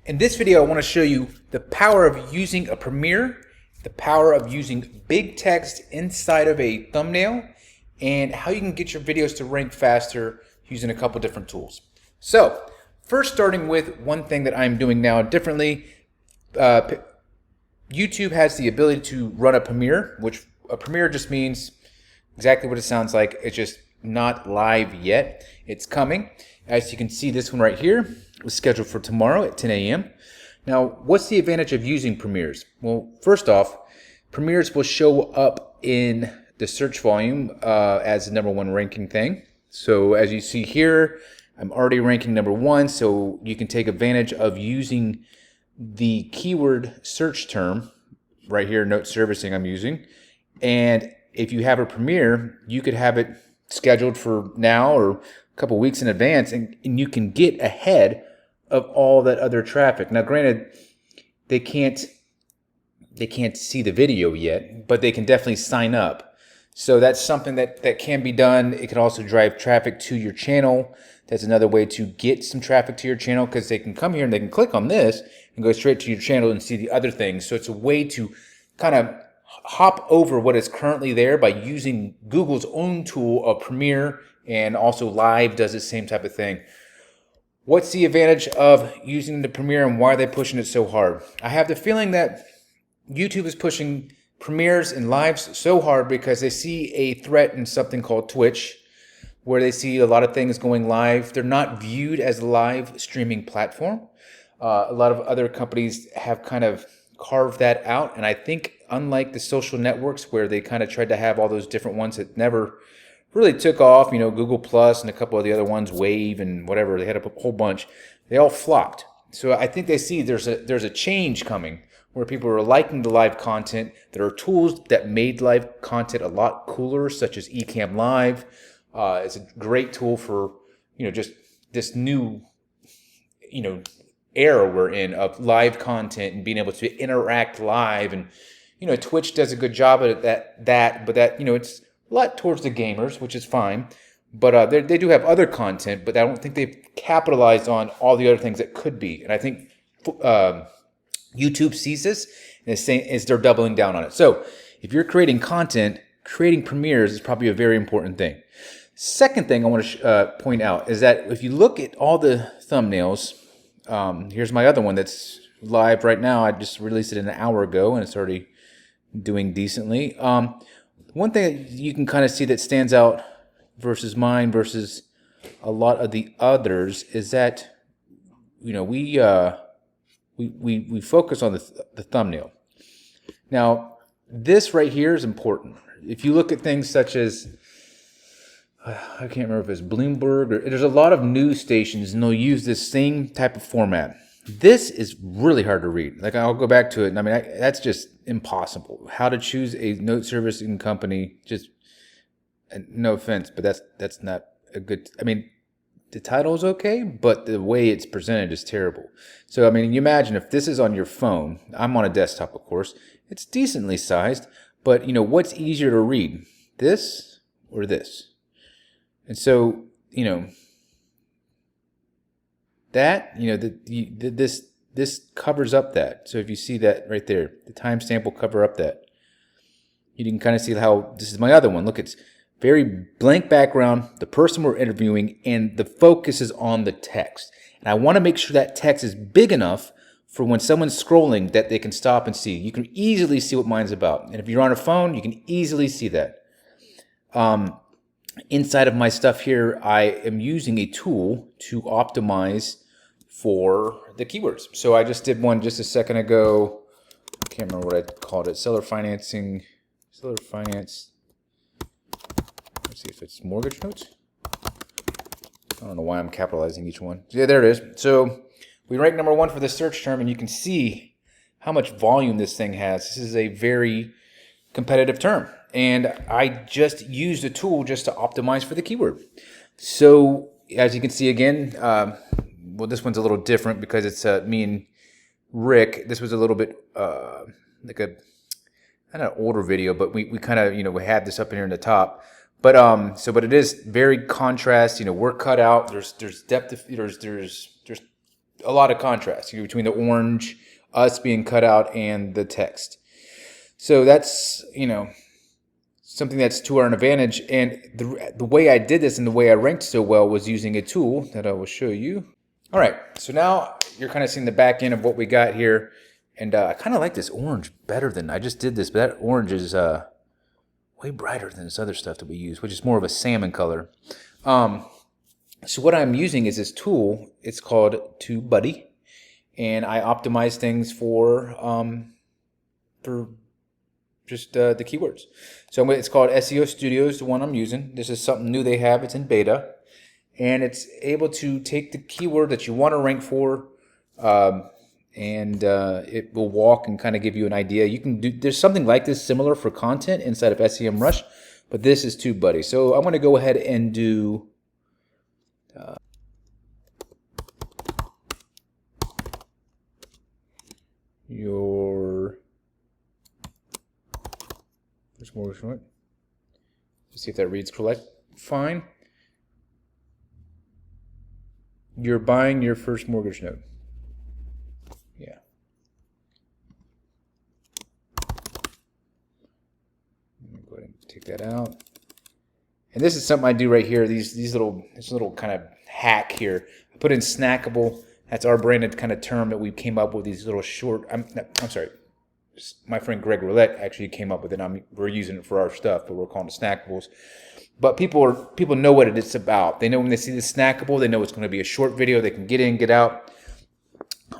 In this video, I want to show you the power of using a Premiere, the power of using big text inside of a thumbnail, and how you can get your videos to rank faster using a couple different tools. So, first starting with one thing that I'm doing now differently, YouTube has the ability to run a Premiere, which a Premiere just means exactly what it sounds like. It's just not live yet. It's coming. As you can see, this one right here was scheduled for tomorrow at 10 a.m. Now, what's the advantage of using Premieres? Well, first off, Premieres will show up in the search volume as the #1 ranking thing. So as you see here, I'm already ranking #1, so you can take advantage of using the keyword search term right here, note servicing I'm using. And if you have a Premiere, you could have it scheduled for now or a couple weeks in advance, and you can get ahead of all that other traffic. Now, granted, they can't see the video yet, but they can definitely sign up. So that's something that can be done. It can also drive traffic to your channel. That's another way to get some traffic to your channel, because they can come here and they can click on this and go straight to your channel and see the other things. So it's a way to kind of hop over what is currently there by using Google's own tool of Premiere, and also Live does the same type of thing. What's the advantage of using the Premiere and why are they pushing it so hard? I have the feeling that YouTube is pushing Premieres and Lives so hard because they see a threat in something called Twitch, where they see a lot of things going live. They're not viewed as a live streaming platform. A lot of other companies have kind of carved that out, and I think unlike the social networks where they kind of tried to have all those different ones that never really took off, you know, Google Plus and a couple of the other ones, Wave and whatever, they had a whole bunch, they all flopped. So I think they see there's a change coming where people are liking the live content. There are tools that made live content a lot cooler, such as Ecamm Live. It's a great tool for, you know, just this new, you know, era we're in of live content and being able to interact live. And, you know, Twitch does a good job at that, but that, you know, it's a lot towards the gamers, which is fine. But they do have other content, but I don't think they've capitalized on all the other things that could be. And I think YouTube sees this and is they're doubling down on it. So if you're creating content, creating Premieres is probably a very important thing. Second thing I want to point out is that if you look at all the thumbnails, here's my other one that's live right now. I just released it an hour ago and it's already doing decently. One thing that you can kind of see that stands out versus mine versus a lot of the others is that, you know, we focus on the thumbnail. Now, this right here is important. If you look at things such as, I can't remember if it's Bloomberg, or there's a lot of news stations and they'll use this same type of format. This is really hard to read. Like, I'll go back to it, and I mean, that's just impossible. How to choose a note servicing company, just, no offense, but that's not a good, I mean, the title is okay, but the way it's presented is terrible. So, I mean, you imagine if this is on your phone, I'm on a desktop, of course, it's decently sized, but, you know, what's easier to read, this or this? And so, you know, that, you know, this covers up that. So if you see that right there, the timestamp will cover up that. You can kind of see how, this is my other one. Look, it's very blank background, the person we're interviewing, and the focus is on the text. And I want to make sure that text is big enough for when someone's scrolling that they can stop and see. You can easily see what mine's about. And if you're on a phone, you can easily see that. Inside of my stuff here, I am using a tool to optimize for the keywords. So I just did one just a second ago. I can't remember what I called it. Seller finance. Let's see if it's mortgage notes. I don't know why I'm capitalizing each one. Yeah, there it is. So we rank #1 for the search term, and you can see how much volume this thing has. This is a very competitive term. And I just used a tool just to optimize for the keyword. So as you can see again, well, this one's a little different because it's me and Rick. This was a little bit like a, not an older video, but we kind of, you know, we had this up in here in the top. But but it is very contrast. You know, we're cut out. There's depth of, there's a lot of contrast between the orange, us being cut out, and the text. So that's, something that's to our advantage. And the way I did this and the way I ranked so well was using a tool that I will show you. All right, so now you're kind of seeing the back end of what we got here. And I kind of like this orange better than I just did this, but that orange is way brighter than this other stuff that we use, which is more of a salmon color. So what I'm using is this tool. It's called TubeBuddy, and I optimize things for just the keywords. So it's called SEO Studios, the one I'm using. This is something new they have. It's in beta, and it's able to take the keyword that you want to rank for, and it will walk and kind of give you an idea. You can do. There's something like this similar for content inside of SEMrush, but this is TubeBuddy. So I'm going to go ahead and do. Your first mortgage note. Let's see if that reads correct. Fine. You're buying your first mortgage note. Yeah. Let me go ahead and take that out. And this is something I do right here. This little kind of hack here. I put in snackable. That's our branded kind of term that we came up with. These little short. I'm sorry. My friend Greg Roulette actually came up with it. We're using it for our stuff, but we're calling it snackables. But people know what it's about. They know when they see the snackable, they know it's going to be a short video. They can get in, get out.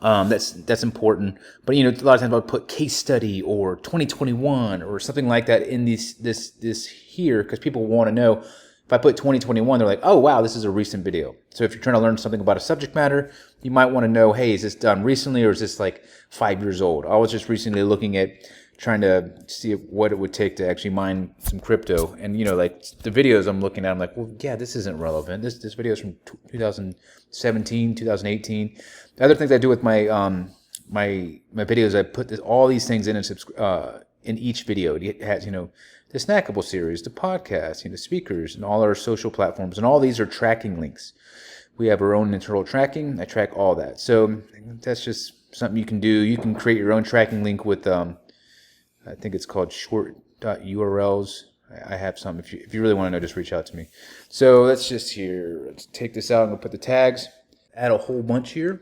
That's important. But a lot of times I'll put case study or 2021 or something like that in this here, because people want to know. If I put 2021, they're like, oh, wow, this is a recent video. So if you're trying to learn something about a subject matter, you might want to know, hey, is this done recently or is this like 5 years old? I was just recently looking at trying to see what it would take to actually mine some crypto. And, like the videos I'm looking at, I'm like, well, yeah, this isn't relevant. This video is from 2017, 2018. The other things I do with my my videos, I put all these things in each video. It has, the snackable series, the podcast, speakers, and all our social platforms, and all these are tracking links. We have our own internal tracking. I track all that. So that's just something you can do. You can create your own tracking link with, I think it's called short.urls. I have some. If you really want to know, just reach out to me. So let's take this out. I'm going to put the tags. Add a whole bunch here,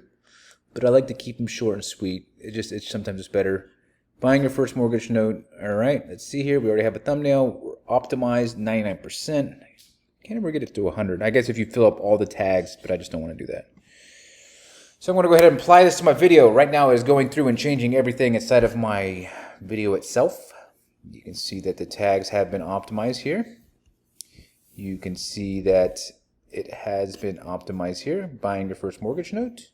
but I like to keep them short and sweet. It's sometimes it's better. Buying your first mortgage note. All right, let's see here. We already have a thumbnail. We're optimized 99%. Can't ever get it to 100. I guess if you fill up all the tags, but I just don't want to do that. So I'm going to go ahead and apply this to my video. Right now is going through and changing everything inside of my video itself. You can see that the tags have been optimized here. You can see that it has been optimized here. Buying your first mortgage note.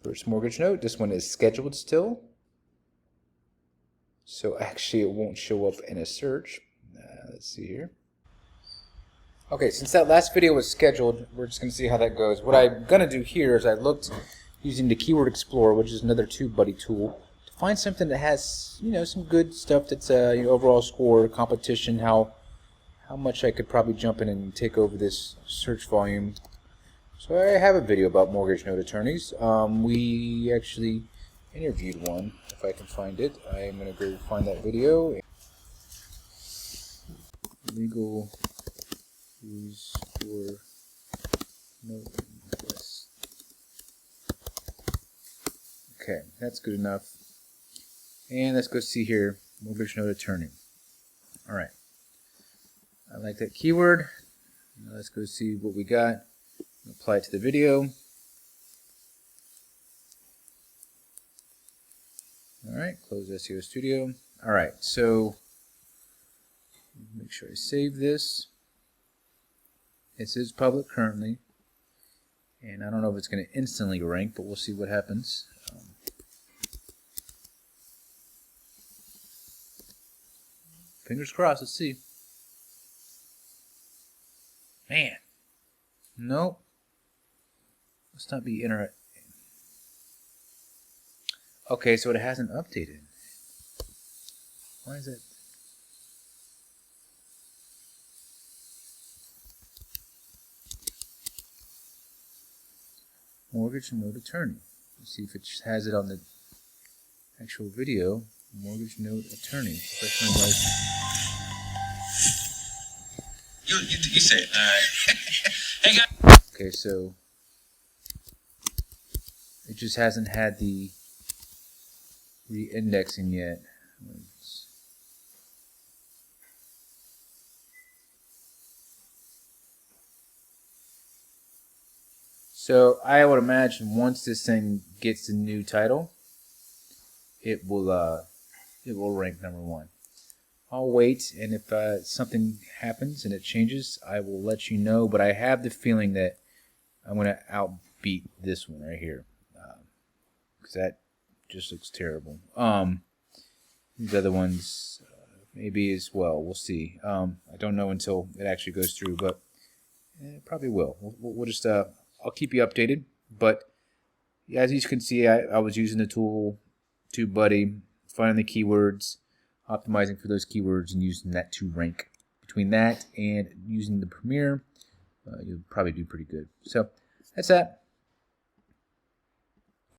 First mortgage note. This one is scheduled still. So actually it won't show up in a search. Let's see here. Okay, since that last video was scheduled, we're just going to see how that goes. What I'm going to do here is I looked using the Keyword Explorer, which is another TubeBuddy tool, to find something that has, some good stuff that's overall score, competition, how much I could probably jump in and take over this search volume. So I have a video about mortgage note attorneys. We actually interviewed one. If I can find it, I am going to go find that video. Legal use for note request. Okay, that's good enough. And let's go see here, mortgage note attorney. All right, I like that keyword. Now let's go see what we got. Apply it to the video. All right, close SEO Studio. All right, so make sure I save this. It says public currently, and I don't know if it's going to instantly rank, but we'll see what happens. Fingers crossed, let's see. Man, nope. Let's not be interested. Okay, so it hasn't updated. Why is it? Mortgage note attorney. Let's see if it has it on the actual video. Mortgage note attorney. Professional license. You say it. All right. Hey guys. Okay, so it just hasn't had the re-indexing yet. So I would imagine once this thing gets the new title, it will rank #1. I'll wait, and if something happens and it changes, I will let you know. But I have the feeling that I'm going to outbeat this one right here, because that just looks terrible. These other ones maybe as well. We'll see. I don't know until it actually goes through, but it probably will. We'll just I'll keep you updated. But as you can see, I was using the tool TubeBuddy, finding the keywords, optimizing for those keywords, and using that to rank. Between that and using the Premiere, you'll probably do pretty good. So that's that.